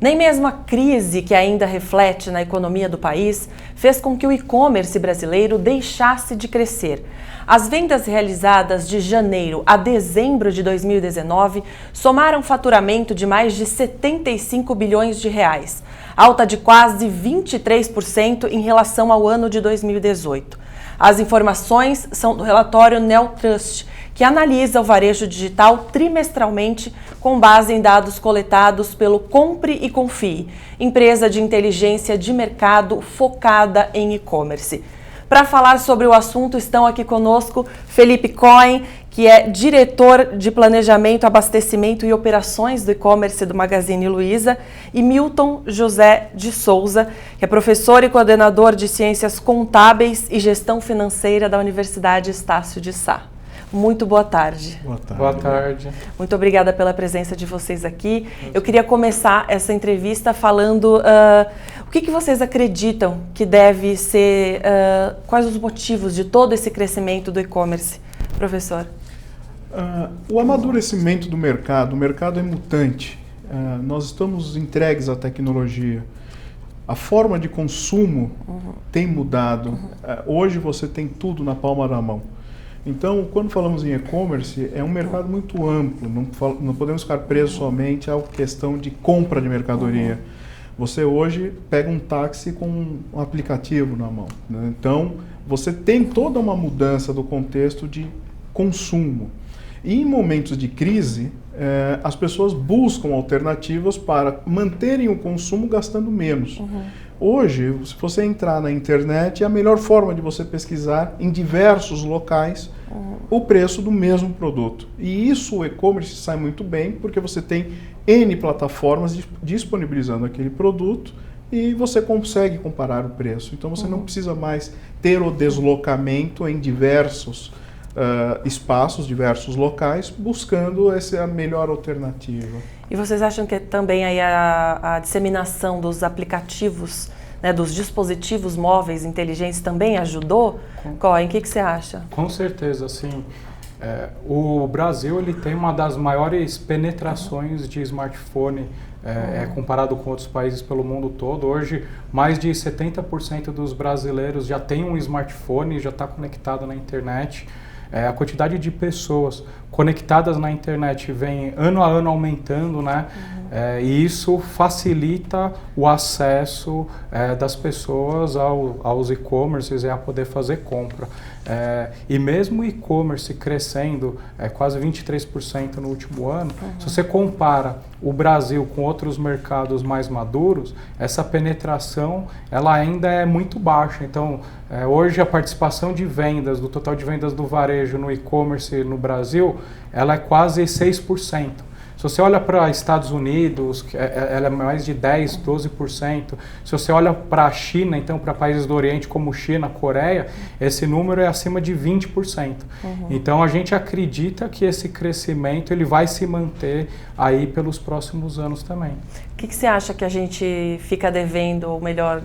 Nem mesmo a crise que ainda reflete na economia do país fez com que o e-commerce brasileiro deixasse de crescer. As vendas realizadas de janeiro a dezembro de 2019 somaram faturamento de mais de 75 bilhões de reais, alta de quase 23% em relação ao ano de 2018. As informações são do relatório Neotrust, que analisa o varejo digital trimestralmente com base em dados coletados pelo Compre e Confie, empresa de inteligência de mercado focada em e-commerce. Para falar sobre o assunto estão aqui conosco Felipe Cohen, que é diretor de Planejamento, Abastecimento e Operações do e-commerce do Magazine Luiza, e Milton José de Souza, que é professor e coordenador de Ciências Contábeis e Gestão Financeira da Universidade Estácio de Sá. Muito boa tarde. Boa tarde. Boa tarde. Muito obrigada pela presença de vocês aqui. Eu queria começar essa entrevista falando o que vocês acreditam que deve ser, quais os motivos de todo esse crescimento do e-commerce, professor? O amadurecimento do mercado, o mercado é mutante. Nós estamos entregues à tecnologia. A forma de consumo tem mudado. Hoje você tem tudo na palma da mão. Então, quando falamos em e-commerce, é um mercado muito amplo, não podemos ficar presos somente à questão de compra de mercadoria. Você hoje pega um táxi com um aplicativo na mão, né? Então, você tem toda uma mudança do contexto de consumo. E em momentos de crise, as pessoas buscam alternativas para manterem o consumo gastando menos. Hoje, se você entrar na internet, é a melhor forma de você pesquisar em diversos locais o preço do mesmo produto. E isso o e-commerce sai muito bem, porque você tem N plataformas disponibilizando aquele produto e você consegue comparar o preço. Então você não precisa mais ter o deslocamento em diversos espaços, diversos locais, buscando essa melhor alternativa. E vocês acham que também aí a disseminação dos aplicativos, né, dos dispositivos móveis inteligentes também ajudou? Cohen, o que você acha? Com certeza, sim. O Brasil ele tem uma das maiores penetrações de smartphone comparado com outros países pelo mundo todo. Hoje, mais de 70% dos brasileiros já tem um smartphone, já está conectado na internet. A quantidade de pessoas conectadas na internet vem ano a ano aumentando, né? E isso facilita o acesso das pessoas aos e-commerces e a poder fazer compra. E mesmo o e-commerce crescendo quase 23% no último ano, se você compara o Brasil com outros mercados mais maduros, essa penetração ela ainda é muito baixa. Então, hoje a participação de vendas, do total de vendas do varejo no e-commerce no Brasil, ela é quase 6%. Se você olha para Estados Unidos, ela é mais de 10%, 12%. Se você olha para a China, então para países do Oriente como China, Coreia, esse número é acima de 20%. Então a gente acredita que esse crescimento ele vai se manter aí pelos próximos anos também. O que você acha que a gente fica devendo, ou melhor,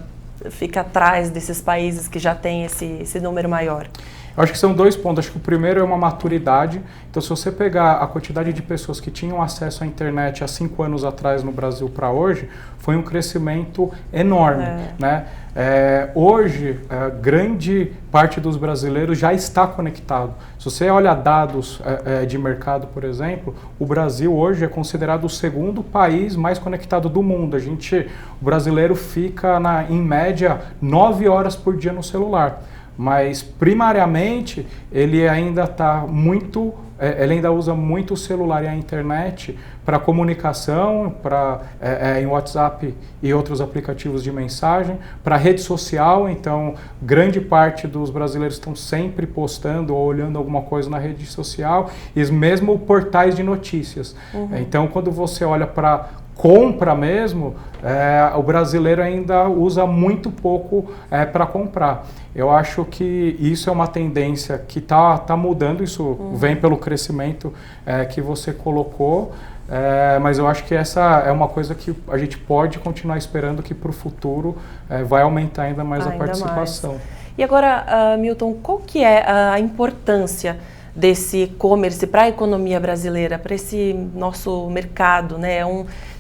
fica atrás desses países que já têm esse número maior? Eu acho que são dois pontos. Acho que o primeiro é uma maturidade. Então, se você pegar a quantidade de pessoas que tinham acesso à internet há 5 anos atrás no Brasil para hoje, foi um crescimento enorme, né? Hoje, grande parte dos brasileiros já está conectado. Se você olha dados de mercado, por exemplo, o Brasil hoje é considerado o segundo país mais conectado do mundo. O brasileiro fica, em média, 9 horas por dia no celular. Mas primariamente ele ainda ele ainda usa muito o celular e a internet para comunicação, em WhatsApp e outros aplicativos de mensagem, para rede social. Então, grande parte dos brasileiros estão sempre postando ou olhando alguma coisa na rede social, e mesmo portais de notícias. Então, quando você olha para compra mesmo, o brasileiro ainda usa muito pouco para comprar. Eu acho que isso é uma tendência que está mudando, isso vem pelo crescimento que você colocou, mas eu acho que essa é uma coisa que a gente pode continuar esperando que para o futuro vai aumentar ainda mais a participação. E agora, Milton, qual que é a importância desse e-commerce para a economia brasileira, para esse nosso mercado, né?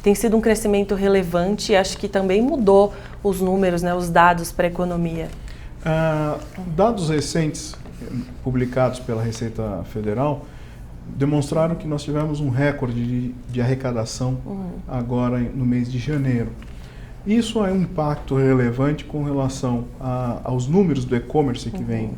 Tem sido um crescimento relevante e acho que também mudou os números, né, os dados para a economia. Dados recentes publicados pela Receita Federal demonstraram que nós tivemos um recorde de arrecadação agora no mês de janeiro. Isso é um impacto relevante com relação aos números do e-commerce que vem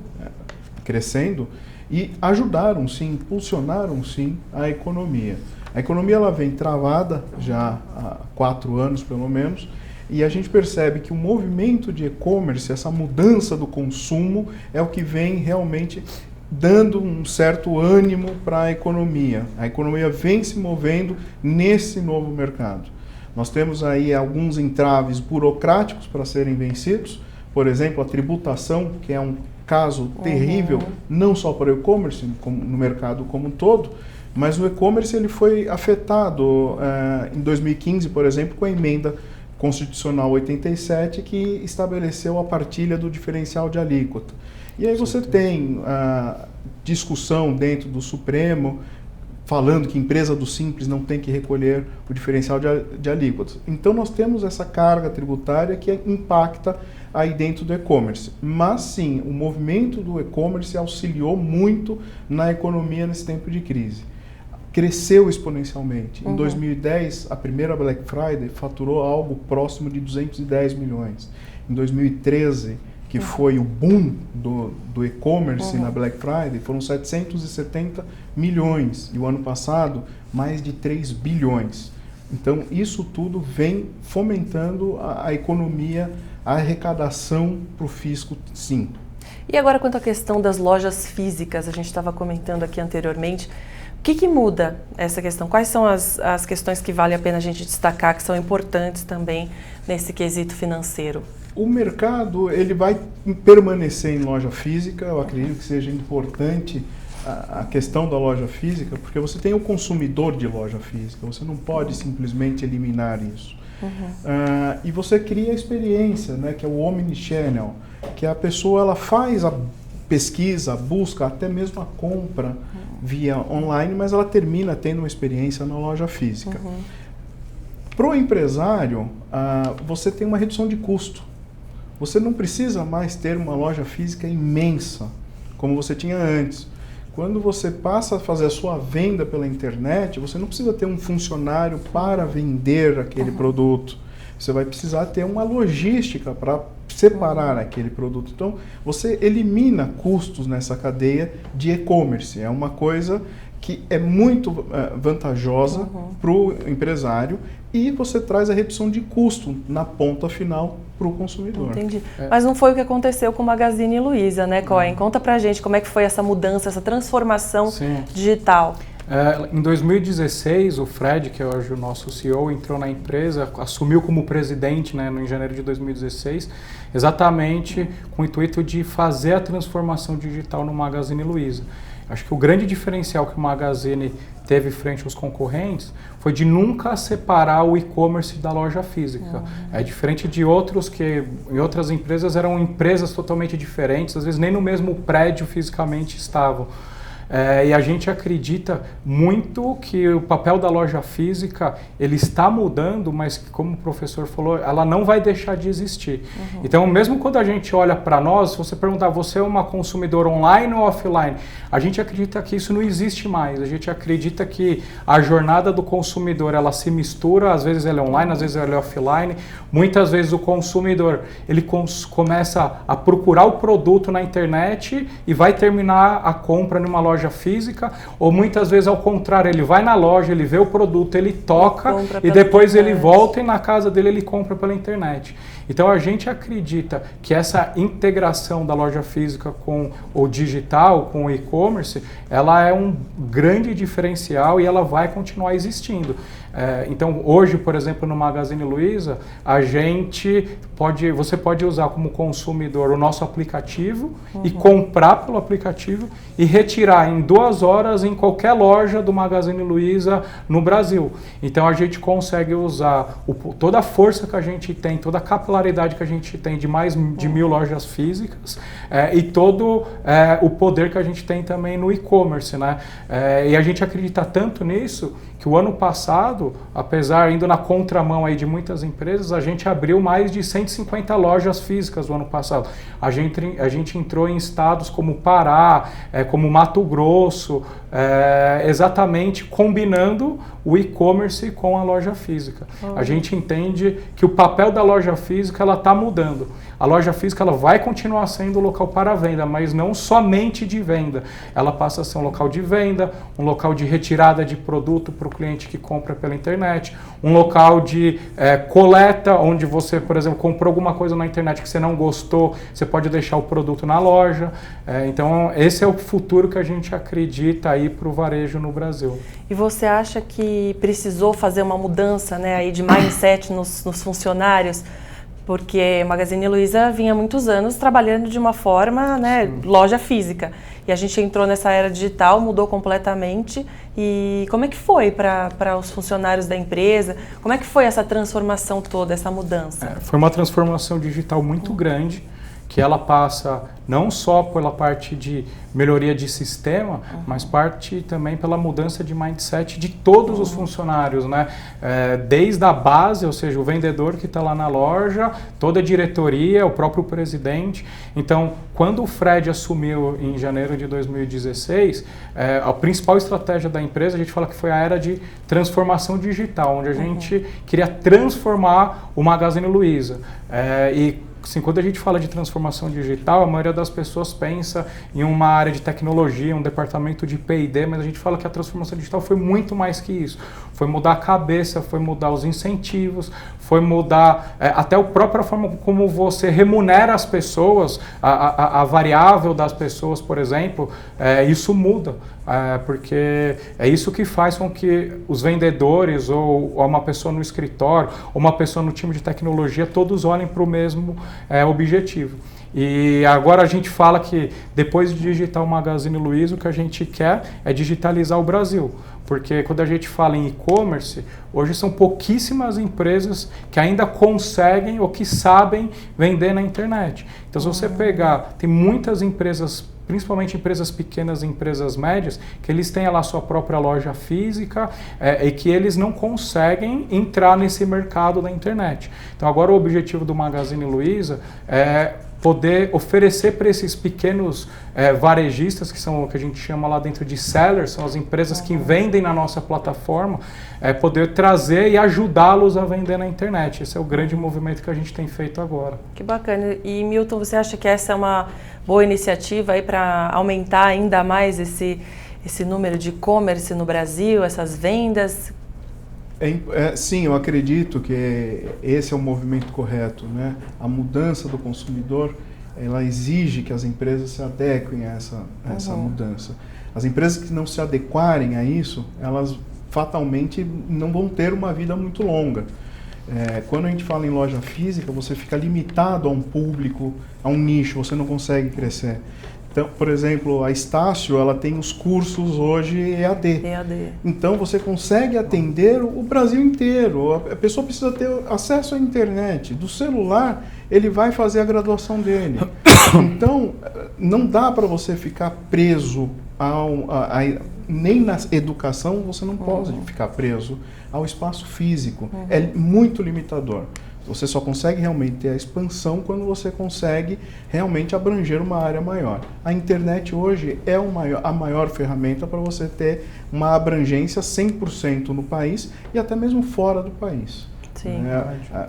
crescendo e ajudaram sim, impulsionaram sim a economia. A economia ela vem travada já há 4 anos pelo menos, e a gente percebe que o movimento de e-commerce, essa mudança do consumo, é o que vem realmente dando um certo ânimo para a economia. A economia vem se movendo nesse novo mercado. Nós temos aí alguns entraves burocráticos para serem vencidos, por exemplo, a tributação, que é um caso terrível, não só para o e-commerce, no mercado como um todo, mas o e-commerce ele foi afetado em 2015, por exemplo, com a emenda constitucional 87, que estabeleceu a partilha do diferencial de alíquota. E aí você tem discussão dentro do Supremo, falando que empresa do Simples não tem que recolher o diferencial de alíquotas. Então nós temos essa carga tributária que impacta aí dentro do e-commerce. Mas sim, o movimento do e-commerce auxiliou muito na economia nesse tempo de crise. Cresceu exponencialmente. Em 2010, a primeira Black Friday faturou algo próximo de 210 milhões. Em 2013, que foi o boom do e-commerce na Black Friday, foram 770 milhões. E o ano passado, mais de 3 bilhões. Então, isso tudo vem fomentando a economia, a arrecadação para o fisco, sim. E agora, quanto à questão das lojas físicas, a gente estava comentando aqui anteriormente, o que muda essa questão? Quais são as questões que vale a pena a gente destacar, que são importantes também nesse quesito financeiro? O mercado ele vai permanecer em loja física. Eu acredito que seja importante a questão da loja física, porque você tem o consumidor de loja física, você não pode simplesmente eliminar isso. E você cria a experiência, né, que é o omnichannel, que a pessoa ela faz a pesquisa, a busca, até mesmo a compra via online, mas ela termina tendo uma experiência na loja física. Para o empresário, você tem uma redução de custo. Você não precisa mais ter uma loja física imensa, como você tinha antes. Quando você passa a fazer a sua venda pela internet, você não precisa ter um funcionário para vender aquele produto. Você vai precisar ter uma logística para separar aquele produto. Então, você elimina custos nessa cadeia de e-commerce. É uma coisa que é muito vantajosa para o empresário e você traz a redução de custo na ponta final para o consumidor. Entendi. Mas não foi o que aconteceu com o Magazine Luiza, né, Cohen? Conta pra gente como é que foi essa mudança, essa transformação digital. Em 2016, o Fred, que é hoje o nosso CEO, entrou na empresa, assumiu como presidente, né, em janeiro de 2016, exatamente com o intuito de fazer a transformação digital no Magazine Luiza. Acho que o grande diferencial que o Magazine teve frente aos concorrentes foi de nunca separar o e-commerce da loja física. É diferente de outros que em outras empresas eram empresas totalmente diferentes, às vezes nem no mesmo prédio fisicamente estavam. E a gente acredita muito que o papel da loja física ele está mudando, mas como o professor falou, ela não vai deixar de existir. Então, mesmo quando a gente olha para nós, se você perguntar, você é uma consumidora online ou offline? A gente acredita que isso não existe mais. A gente acredita que a jornada do consumidor ela se mistura, às vezes ela é online, às vezes ela é offline. Muitas vezes o consumidor ele começa a procurar o produto na internet e vai terminar a compra numa loja física, ou muitas vezes ao contrário, ele vai na loja, ele vê o produto, ele toca e depois ele volta e na casa dele ele compra pela internet. Então a gente acredita que essa integração da loja física com o digital, com o e-commerce, ela é um grande diferencial e ela vai continuar existindo. Então hoje, por exemplo, no Magazine Luiza, você pode usar como consumidor o nosso aplicativo e comprar pelo aplicativo e retirar em 2 horas em qualquer loja do Magazine Luiza no Brasil. Então a gente consegue usar toda a força que a gente tem, toda a capilaridade popularidade que a gente tem de mais de 1.000 lojas físicas e todo o poder que a gente tem também no e-commerce, né? E a gente acredita tanto nisso que o ano passado, apesar indo na contramão aí de muitas empresas, a gente abriu mais de 150 lojas físicas no ano passado. A gente entrou em estados como Pará, como Mato Grosso, exatamente combinando o e-commerce com a loja física. A gente entende que o papel da loja física ela está mudando. A loja física ela vai continuar sendo um local para venda, mas não somente de venda. Ela passa a ser um local de venda, um local de retirada de produto para o cliente que compra pela internet, um local de coleta, onde você, por exemplo, comprou alguma coisa na internet que você não gostou, você pode deixar o produto na loja. Então, esse é o futuro que a gente acredita aí para o varejo no Brasil. E você acha que precisou fazer uma mudança, né, aí de mindset nos funcionários? Porque a Magazine Luiza vinha há muitos anos trabalhando de uma forma, né, loja física. E a gente entrou nessa era digital, mudou completamente. E como é que foi para os funcionários da empresa? Como é que foi essa transformação toda, essa mudança? Foi uma transformação digital muito grande, que ela passa não só pela parte de melhoria de sistema, mas parte também pela mudança de mindset de todos os funcionários, né? Desde a base, ou seja, o vendedor que está lá na loja, toda a diretoria, o próprio presidente. Então, quando o Fred assumiu em janeiro de 2016, a principal estratégia da empresa, a gente fala que foi a era de transformação digital, onde a gente queria transformar o Magazine Luiza. Assim, quando a gente fala de transformação digital, a maioria das pessoas pensa em uma área de tecnologia, um departamento de P&D, mas a gente fala que a transformação digital foi muito mais que isso. Foi mudar a cabeça, foi mudar os incentivos, foi mudar até a própria forma como você remunera as pessoas, a variável das pessoas, por exemplo, isso muda. Porque é isso que faz com que os vendedores ou uma pessoa no escritório ou uma pessoa no time de tecnologia todos olhem para o mesmo objetivo. E agora a gente fala que depois de digitar o Magazine Luiza, o que a gente quer é digitalizar o Brasil. Porque quando a gente fala em e-commerce, hoje são pouquíssimas empresas que ainda conseguem ou que sabem vender na internet. Então se você pegar, tem muitas empresas, principalmente empresas pequenas e empresas médias, que eles têm lá sua própria loja física e que eles não conseguem entrar nesse mercado da internet. Então agora o objetivo do Magazine Luiza é poder oferecer para esses pequenos varejistas, que são o que a gente chama lá dentro de sellers, são as empresas que vendem na nossa plataforma, poder trazer e ajudá-los a vender na internet. Esse é o grande movimento que a gente tem feito agora. Que bacana. E Milton, você acha que essa é uma boa iniciativa aí para aumentar ainda mais esse número de e-commerce no Brasil, essas vendas? Sim, eu acredito que esse é o movimento correto, né? A mudança do consumidor, ela exige que as empresas se adequem a essa mudança. As empresas que não se adequarem a isso, elas fatalmente não vão ter uma vida muito longa. Quando a gente fala em loja física, você fica limitado a um público, a um nicho, você não consegue crescer. Então, por exemplo, a Estácio, ela tem os cursos hoje EAD. Então, você consegue atender o Brasil inteiro. A pessoa precisa ter acesso à internet. Do celular, ele vai fazer a graduação dele. Então, não dá para você ficar preso nem na educação, você não pode ficar preso ao espaço físico. É muito limitador. Você só consegue realmente ter a expansão quando você consegue realmente abranger uma área maior. A internet hoje é a maior ferramenta para você ter uma abrangência 100% no país e até mesmo fora do país. Sim.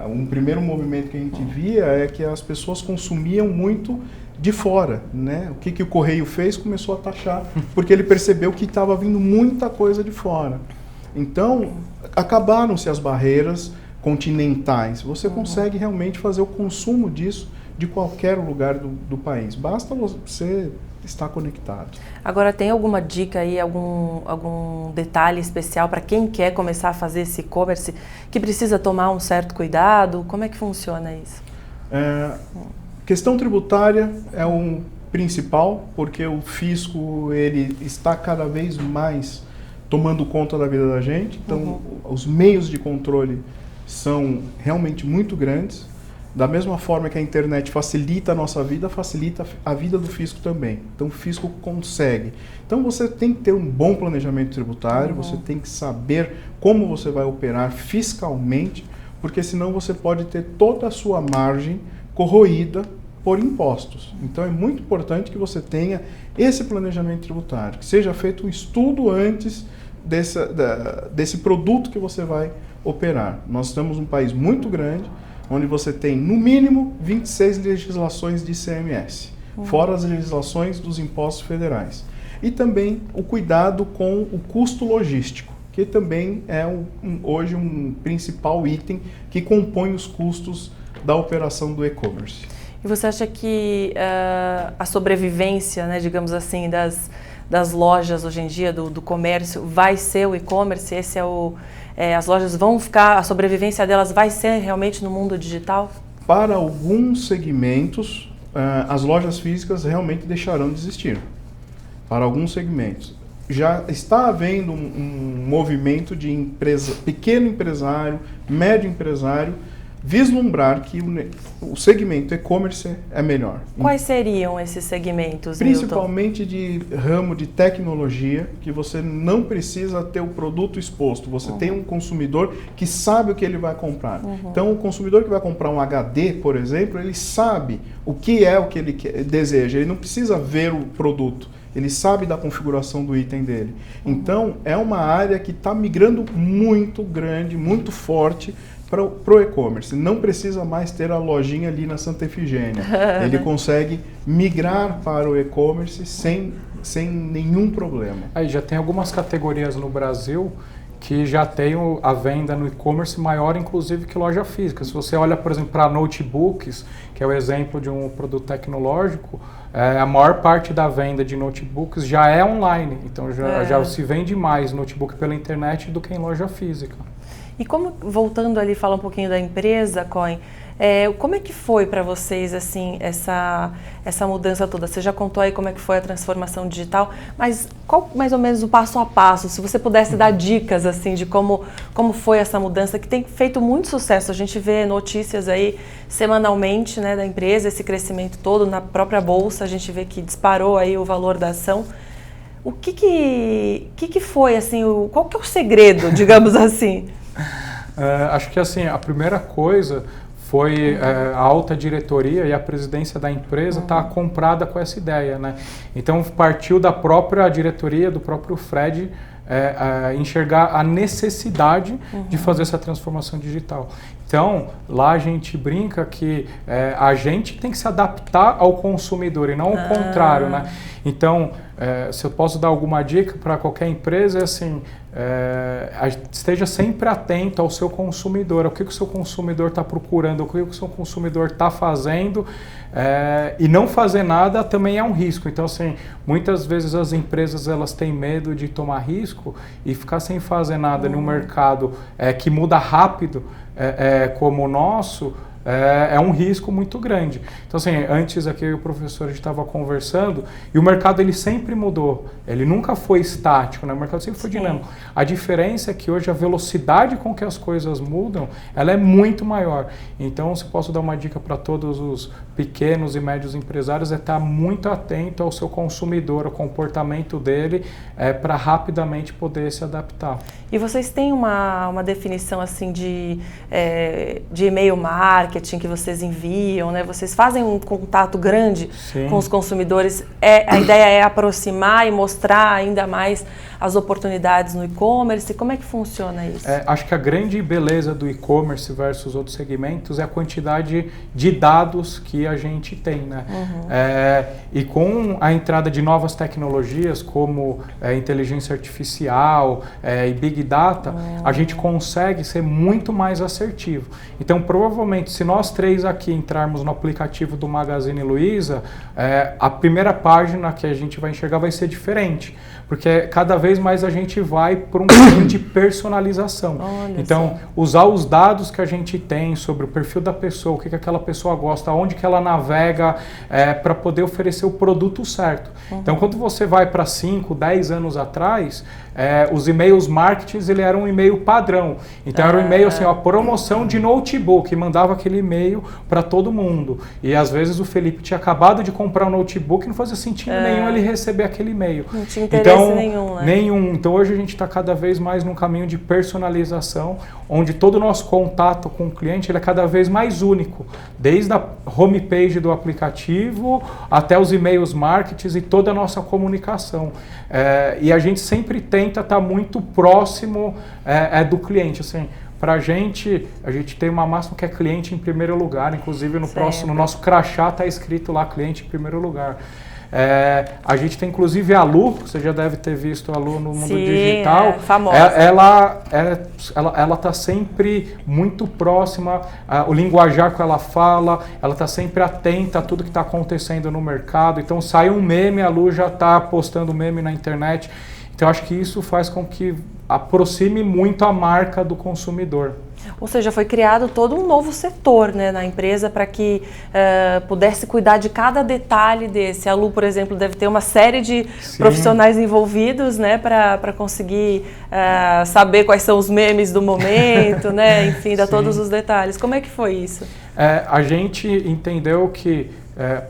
Um primeiro movimento que a gente via é que as pessoas consumiam muito de fora, né? O que o Correio fez? Começou a taxar, porque ele percebeu que estava vindo muita coisa de fora. Então, acabaram-se as barreiras continentais. Você consegue realmente fazer o consumo disso de qualquer lugar do país. Basta você estar conectado. Agora, tem alguma dica aí, algum detalhe especial para quem quer começar a fazer esse e-commerce, que precisa tomar um certo cuidado? Como é que funciona isso? Questão tributária é um principal, porque o fisco ele está cada vez mais tomando conta da vida da gente. Então, os meios de controle são realmente muito grandes. Da mesma forma que a internet facilita a nossa vida, facilita a vida do fisco também. Então o fisco consegue. Então você tem que ter um bom planejamento tributário, você tem que saber como você vai operar fiscalmente, porque senão você pode ter toda a sua margem corroída por impostos. Então é muito importante que você tenha esse planejamento tributário, que seja feito um estudo antes desse produto que você vai operar. Nós estamos num país muito grande, onde você tem, no mínimo, 26 legislações de ICMS, fora as legislações dos impostos federais. E também o cuidado com o custo logístico, que também é hoje um principal item que compõe os custos da operação do e-commerce. E você acha que a sobrevivência, né, digamos assim, das lojas hoje em dia, do comércio, vai ser o e-commerce? Esse é as lojas vão ficar, a sobrevivência delas vai ser realmente no mundo digital? Para alguns segmentos, as lojas físicas realmente deixarão de existir. Para alguns segmentos. Já está havendo um movimento de pequeno empresário, médio empresário, vislumbrar que o segmento e-commerce é melhor. Quais seriam esses segmentos, Principalmente de ramo de tecnologia, que você não precisa ter o produto exposto. Você tem um consumidor que sabe o que ele vai comprar. Então, o consumidor que vai comprar um HD, por exemplo, ele sabe o que ele deseja. Ele não precisa ver o produto. Ele sabe da configuração do item dele. Então, é uma área que está migrando muito grande, muito forte para o e-commerce. Não precisa mais ter a lojinha ali na Santa Efigênia. Ele consegue migrar para o e-commerce sem nenhum problema. Aí já tem algumas categorias no Brasil que já tem a venda no e-commerce maior, inclusive, que loja física. Se você olha, por exemplo, para notebooks, que é o exemplo de um produto tecnológico, a maior parte da venda de notebooks já é online. Então já se vende mais notebook pela internet do que em loja física. E como, voltando ali, falar um pouquinho da empresa, Coin, como é que foi para vocês assim, essa mudança toda? Você já contou aí como é que foi a transformação digital, mas qual mais ou menos o passo a passo? Se você pudesse dar dicas assim, de como foi essa mudança, que tem feito muito sucesso. A gente vê notícias aí semanalmente, né, da empresa, esse crescimento todo na própria bolsa, a gente vê que disparou aí o valor da ação. O que foi, assim, qual que é o segredo, digamos assim? Acho que assim, a primeira coisa foi a alta diretoria e a presidência da empresa estar comprada com essa ideia, né? Então partiu da própria diretoria, do próprio Fred, enxergar a necessidade de fazer essa transformação digital. Então, lá a gente brinca que a gente tem que se adaptar ao consumidor e não o contrário, né? Então, se eu posso dar alguma dica para qualquer empresa, é assim, esteja sempre atento ao seu consumidor, ao que o seu consumidor está procurando, o que o seu consumidor está fazendo, e não fazer nada também é um risco. Então, assim, muitas vezes as empresas elas têm medo de tomar risco e ficar sem fazer nada num mercado que muda rápido, como o nosso, é um risco muito grande. Então, assim, antes aqui o professor, a gente estava conversando, e o mercado ele sempre mudou, ele nunca foi estático, né? O mercado sempre foi dinâmico. A diferença é que hoje a velocidade com que as coisas mudam, ela é muito maior. Então, se posso dar uma dica para todos os pequenos e médios empresários, é estar muito atento ao seu consumidor, ao comportamento dele, para rapidamente poder se adaptar. E vocês têm uma definição assim de e-mail marketing que vocês enviam, né? Vocês fazem um contato grande com os consumidores. A ideia é aproximar e mostrar ainda mais as oportunidades no e-commerce. Como é que funciona isso? Acho que a grande beleza do e-commerce versus outros segmentos é a quantidade de dados que a gente tem, né? E com a entrada de novas tecnologias como inteligência artificial e Big Data, a gente consegue ser muito mais assertivo. Então, provavelmente, se nós três aqui entrarmos no aplicativo do Magazine Luiza, a primeira página que a gente vai enxergar vai ser diferente. Porque cada vez mais a gente vai para um caminho de personalização. Olha então, usar os dados que a gente tem sobre o perfil da pessoa, o que aquela pessoa gosta, onde que ela navega, para poder oferecer o produto certo. Então, quando você vai para 5, 10 anos atrás, os e-mails marketing, ele era um e-mail padrão. Então, era um e-mail assim, promoção de notebook, mandava aquele e-mail para todo mundo. E às vezes o Felipe tinha acabado de comprar um notebook e não fazia sentido nenhum ele receber aquele e-mail. Não tinha interesse nenhum, né? Nenhum. Então hoje a gente está cada vez mais num caminho de personalização, onde todo o nosso contato com o cliente ele é cada vez mais único, desde a homepage do aplicativo até os e-mails marketing e toda a nossa comunicação. E a gente sempre tenta estar muito próximo do cliente. Assim, para a gente tem uma máxima que é cliente em primeiro lugar, inclusive no nosso crachá está escrito lá cliente em primeiro lugar. A gente tem inclusive a Lu, você já deve ter visto a Lu no mundo digital. Famosa. Ela está sempre muito próxima, o linguajar que ela fala, ela está sempre atenta a tudo que está acontecendo no mercado. Então sai um meme, a Lu já está postando meme na internet. Então acho que isso faz com que aproxime muito a marca do consumidor. Ou seja, foi criado todo um novo setor, né, na empresa para que pudesse cuidar de cada detalhe desse. A Lu, por exemplo, deve ter uma série de profissionais envolvidos, né, para conseguir saber quais são os memes do momento, né, enfim, dar todos os detalhes. Como é que foi isso? A gente entendeu que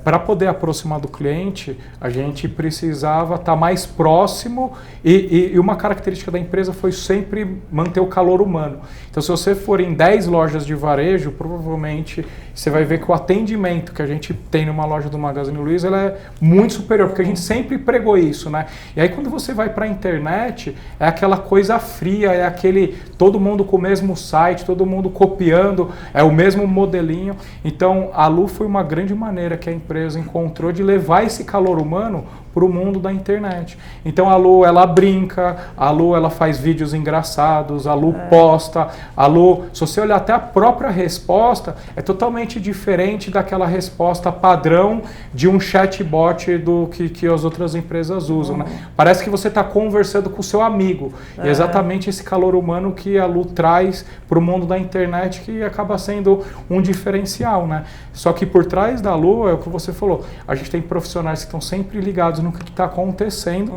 para poder aproximar do cliente, a gente precisava estar mais próximo e uma característica da empresa foi sempre manter o calor humano. Então, se você for em 10 lojas de varejo, provavelmente você vai ver que o atendimento que a gente tem numa loja do Magazine Luiza ela é muito superior, porque a gente sempre pregou isso, né? E aí, quando você vai para a internet, é aquela coisa fria, é aquele todo mundo com o mesmo site, todo mundo copiando, é o mesmo modelinho. Então, a Lu foi uma grande maneira que a empresa encontrou de levar esse calor humano para o mundo da internet. Então a Lu, ela brinca, a Lu, ela faz vídeos engraçados, a Lu posta, a Lu, se você olhar até a própria resposta, é totalmente diferente daquela resposta padrão de um chatbot que as outras empresas usam. Né? Parece que você está conversando com o seu amigo. E é exatamente esse calor humano que a Lu traz para o mundo da internet, que acaba sendo um diferencial. Né? Só que por trás da Lu, é o que você falou, a gente tem profissionais que estão sempre ligados no que está acontecendo.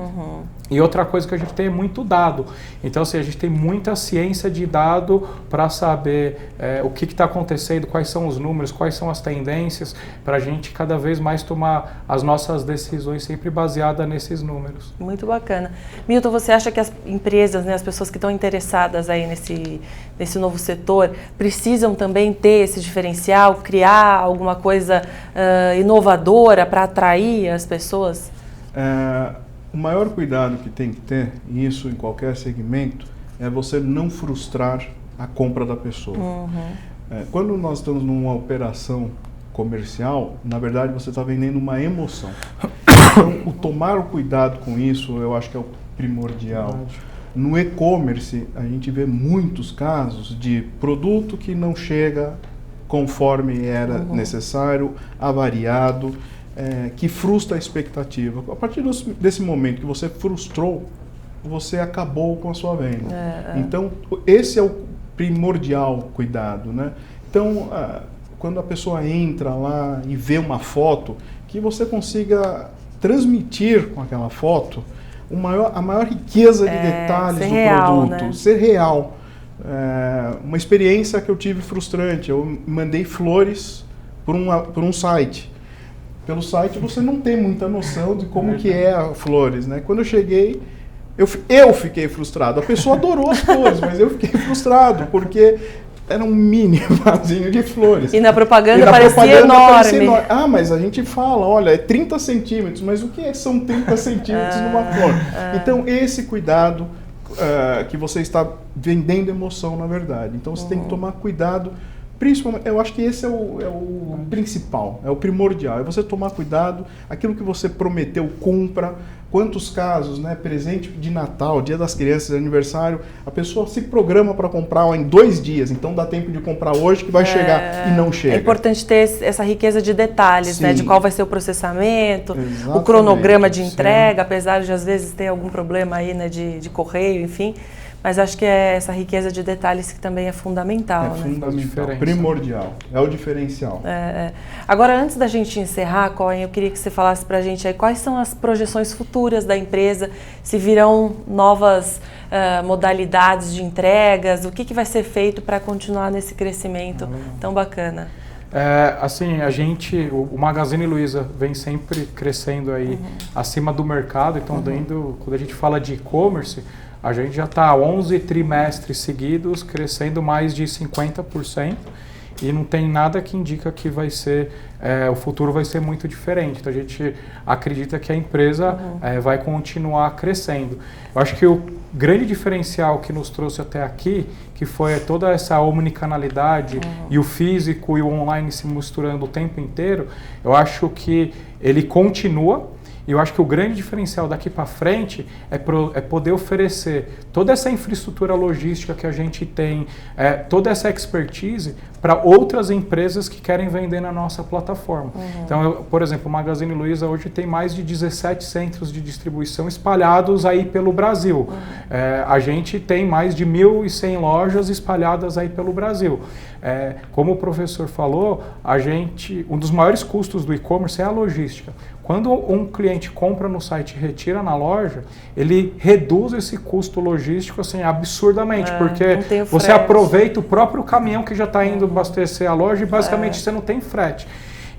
E outra coisa que a gente tem é muito dado. Então, assim, a gente tem muita ciência de dado para saber o que está acontecendo, quais são os números, quais são as tendências, para a gente cada vez mais tomar as nossas decisões sempre baseadas nesses números. Muito bacana. Milton, você acha que as empresas, né, as pessoas que estão interessadas aí nesse novo setor, precisam também ter esse diferencial, criar alguma coisa inovadora para atrair as pessoas? O maior cuidado que tem que ter, e isso em qualquer segmento, é você não frustrar a compra da pessoa. Quando nós estamos numa operação comercial, na verdade você está vendendo uma emoção. Então, o tomar o cuidado com isso, eu acho que é o primordial. No e-commerce, a gente vê muitos casos de produto que não chega conforme era necessário, avariado, que frustra a expectativa. A partir desse momento que você frustrou, você acabou com a sua venda. Então, esse é o primordial cuidado, né? Então, quando a pessoa entra lá e vê uma foto, que você consiga transmitir com aquela foto a maior riqueza de detalhes do produto, né? Ser real. Uma experiência que eu tive frustrante, eu mandei flores por um site. Pelo site você não tem muita noção de como que é a flores, né? Quando eu cheguei, eu fiquei frustrado. A pessoa adorou as flores, mas eu fiquei frustrado, porque era um mini vasinho de flores. E na propaganda parecia enorme. Mas a gente fala, olha, é 30 centímetros, mas o que são 30 centímetros numa flor? Então, esse cuidado que você está vendendo emoção, na verdade. Então, você tem que tomar cuidado. Principalmente, eu acho que esse é o principal, é o primordial. É você tomar cuidado, aquilo que você prometeu, cumpra, Quantos casos, né? Presente de Natal, Dia das Crianças, aniversário, a pessoa se programa para comprar em 2 dias, então dá tempo de comprar hoje que vai chegar e não chega. É importante ter essa riqueza de detalhes, Sim. né? De qual vai ser o processamento, Exatamente, o cronograma de sim. entrega, apesar de às vezes ter algum problema aí, né? De correio, enfim. Mas acho que é essa riqueza de detalhes que também é fundamental, né? Fundamental, primordial, é o diferencial. Agora, antes da gente encerrar, Cohen, eu queria que você falasse para a gente aí quais são as projeções futuras da empresa, se virão novas modalidades de entregas, o que vai ser feito para continuar nesse crescimento tão bacana? Assim, o Magazine Luiza vem sempre crescendo aí acima do mercado, então quando a gente fala de e-commerce, a gente já está 11 trimestres seguidos crescendo mais de 50% e não tem nada que indica que vai ser, o futuro vai ser muito diferente. Então a gente acredita que a empresa vai continuar crescendo. Eu acho que o grande diferencial que nos trouxe até aqui, que foi toda essa omnicanalidade e o físico e o online se misturando o tempo inteiro, eu acho que ele continua. E eu acho que o grande diferencial daqui para frente é poder oferecer toda essa infraestrutura logística que a gente tem, toda essa expertise para outras empresas que querem vender na nossa plataforma. Então, por exemplo, o Magazine Luiza hoje tem mais de 17 centros de distribuição espalhados aí pelo Brasil. A gente tem mais de 1.100 lojas espalhadas aí pelo Brasil. Como o professor falou, um dos maiores custos do e-commerce é a logística. Quando um cliente compra no site e retira na loja, ele reduz esse custo logístico assim, absurdamente, porque você aproveita o próprio caminhão que já está indo abastecer a loja e basicamente você não tem frete.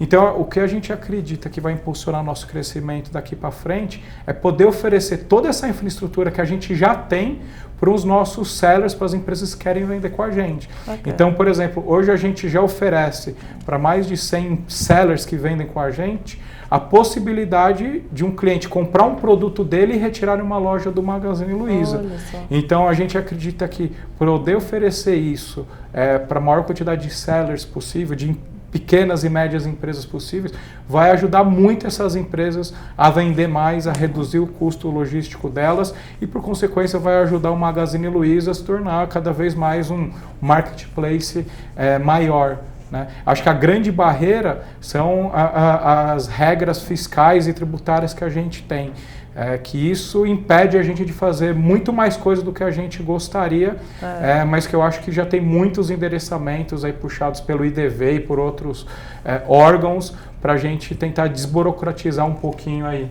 Então, o que a gente acredita que vai impulsionar nosso crescimento daqui para frente é poder oferecer toda essa infraestrutura que a gente já tem para os nossos sellers, para as empresas que querem vender com a gente. Então, por exemplo, hoje a gente já oferece para mais de 100 sellers que vendem com a gente a possibilidade de um cliente comprar um produto dele e retirar em uma loja do Magazine Luiza. Então, a gente acredita que poder oferecer isso para a maior quantidade de sellers possível, de pequenas e médias empresas possíveis, vai ajudar muito essas empresas a vender mais, a reduzir o custo logístico delas e, por consequência, vai ajudar o Magazine Luiza a se tornar cada vez mais um marketplace maior. Né? Acho que a grande barreira são as regras fiscais e tributárias que a gente tem. Que isso impede a gente de fazer muito mais coisa do que a gente gostaria, mas que eu acho que já tem muitos endereçamentos aí puxados pelo IDV e por outros órgãos para a gente tentar desburocratizar um pouquinho aí.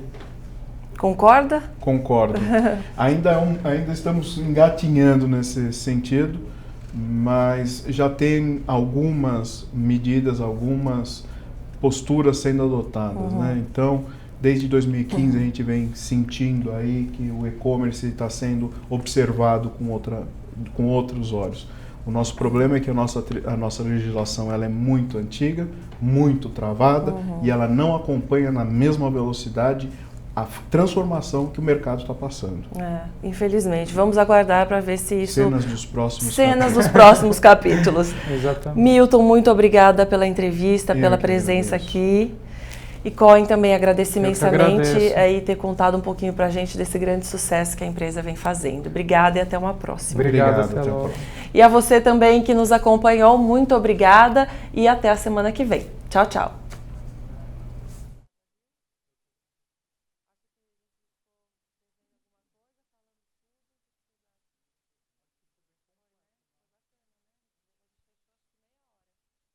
Concorda? Concordo. Ainda estamos engatinhando nesse sentido, mas já tem algumas medidas, algumas posturas sendo adotadas, né? Então, desde 2015 a gente vem sentindo aí que o e-commerce está sendo observado com outros olhos. O nosso problema é que a nossa legislação ela é muito antiga, muito travada e ela não acompanha na mesma velocidade a transformação que o mercado está passando. Infelizmente. Vamos aguardar para ver se isso... Cenas dos próximos capítulos. Exatamente. Milton, muito obrigada pela entrevista, pela presença aqui. E Cohen também agradeço imensamente aí ter contado um pouquinho para a gente desse grande sucesso que a empresa vem fazendo. Obrigada e até uma próxima. Obrigado, até logo. E a você também que nos acompanhou, muito obrigada e até a semana que vem. Tchau, tchau.